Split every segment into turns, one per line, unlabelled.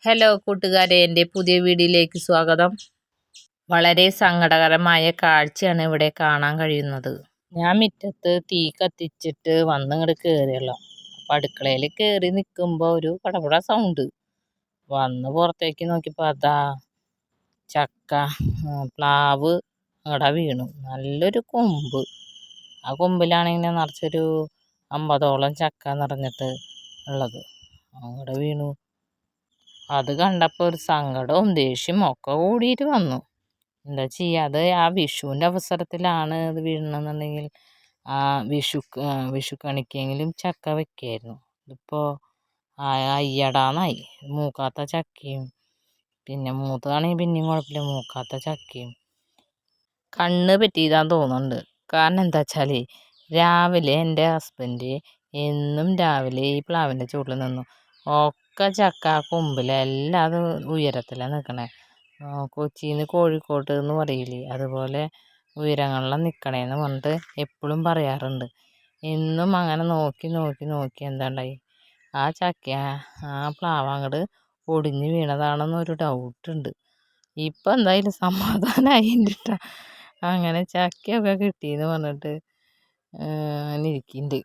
Hello കൂട്ടുകാരെ, എൻ്റെ പുതിയ വീഡിയോയിലേക്ക് സ്വാഗതം. വളരെ സങ്കടകരമായ കാഴ്ചയാണ് ഇവിടെ കാണാൻ കഴിയുന്നത്. ഞാൻ മുറ്റത്ത് തീ കത്തിച്ചിട്ട് വന്നിങ്ങോട്ട് കയറിയല്ലോ. അപ്പം അടുക്കളയിൽ കയറി നിൽക്കുമ്പോൾ ഒരു പടപട സൗണ്ട് വന്ന് പുറത്തേക്ക് നോക്കിയപ്പോൾ അതാ ചക്ക പ്ലാവ് അവിടെ വീണു. നല്ലൊരു കൊമ്പ്. ആ കൊമ്പിലാണെങ്കിൽ നിറച്ചൊരു 50ഓളം ചക്ക നിറഞ്ഞിട്ട് ഉള്ളത് അവിടെ വീണു. അത് കണ്ടപ്പോൾ ഒരു സങ്കടവും ദേഷ്യവും ഒക്കെ കൂടിയിട്ട് വന്നു. എന്താ ചെയ്യുക, അത് ആ വിഷുവിൻ്റെ അവസരത്തിലാണ് ഇത് വീഴണമെന്നുണ്ടെങ്കിൽ ആ വിഷുക്കണിക്കെങ്കിലും ചക്ക വെക്കായിരുന്നു. ഇതിപ്പോൾ അയ്യടാന്നായി. മൂക്കാത്ത ചക്കയും, പിന്നെ മൂത്തതാണെങ്കിൽ പിന്നെയും കുഴപ്പമില്ല, മൂക്കാത്ത ചക്കയും. കണ്ണ് പറ്റിയതാന്ന് തോന്നുന്നുണ്ട്. കാരണം എന്താ വെച്ചാൽ രാവിലെ എൻ്റെ ഹസ്ബൻഡ് എന്നും രാവിലെ ഈ പ്ലാവിൻ്റെ ചുവട്ടിൽ നിന്നു ഒക്കെ ചക്ക കൊമ്പിലെല്ലാം അത് ഉയരത്തിലാണ് നിൽക്കണേ. കൊച്ചിയിൽ നിന്ന് കോഴിക്കോട്ട് എന്ന് പറയില്ലേ, അതുപോലെ ഉയരങ്ങളിലാണ് നിൽക്കണേന്ന് പറഞ്ഞിട്ട് എപ്പോഴും പറയാറുണ്ട്. എന്നും അങ്ങനെ നോക്കി നോക്കി നോക്കി എന്താണ്ടായി, ആ ചക്ക ആ പ്ലാവ് അങ്ങോട്ട് ഒടിഞ്ഞ് വീണതാണെന്നൊരു ഡൗട്ടുണ്ട്. ഇപ്പം എന്തായാലും സമാധാനമായിട്ടാ. അങ്ങനെ ചക്കയൊക്കെ കിട്ടിയെന്ന് പറഞ്ഞിട്ട് അങ്ങനെ ഇരിക്കുന്നുണ്ട്.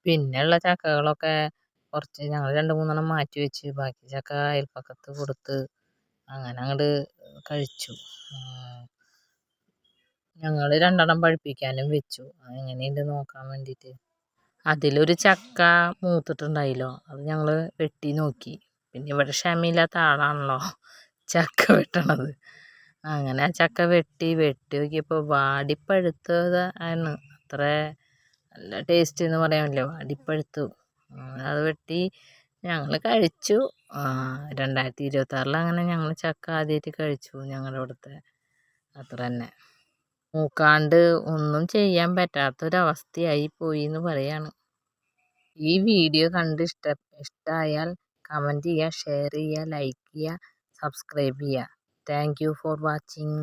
പിന്നെയുള്ള ചക്കകളൊക്കെ കുറച്ച് ഞങ്ങൾ 2-3 മാറ്റി വെച്ച് ബാക്കി ചക്ക അയൽപ്പക്കത്ത് കൊടുത്ത് അങ്ങനെ അങ്ങോട്ട് കഴിച്ചു. ഞങ്ങൾ 2 പഴുപ്പിക്കാനും വെച്ചു, എങ്ങനെയുണ്ട് നോക്കാൻ വേണ്ടിയിട്ട്. അതിലൊരു ചക്ക മൂത്തിട്ടുണ്ടായില്ലോ, അത് ഞങ്ങൾ വെട്ടി നോക്കി. പിന്നെ ഇവിടെ ക്ഷമയില്ലാത്ത ആളാണല്ലോ ചക്ക വെട്ടണത്. അങ്ങനെ ആ ചക്ക വെട്ടി നോക്കിയപ്പോൾ വാടിപ്പഴുത്തത് ആണ്. അത്ര നല്ല ടേസ്റ്റ് എന്ന് പറയാമല്ലോ, വാടിപ്പഴുത്തു. അത് വെട്ടി ഞങ്ങൾ കഴിച്ചു. 2026 അങ്ങനെ ഞങ്ങൾ ചക്ക ആദ്യമായിട്ട് കഴിച്ചു ഞങ്ങളുടെ ഇവിടുത്തെ. അത്ര തന്നെ. മൂക്കാണ്ട് ഒന്നും ചെയ്യാൻ പറ്റാത്തൊരവസ്ഥയായി പോയി എന്ന് പറയാണ്. ഈ വീഡിയോ കണ്ട് ഇഷ്ടമായാൽ കമൻറ്റ് ചെയ്യുക, ഷെയർ ചെയ്യുക, ലൈക്ക് ചെയ്യുക, സബ്സ്ക്രൈബ് ചെയ്യുക. Thank you for watching.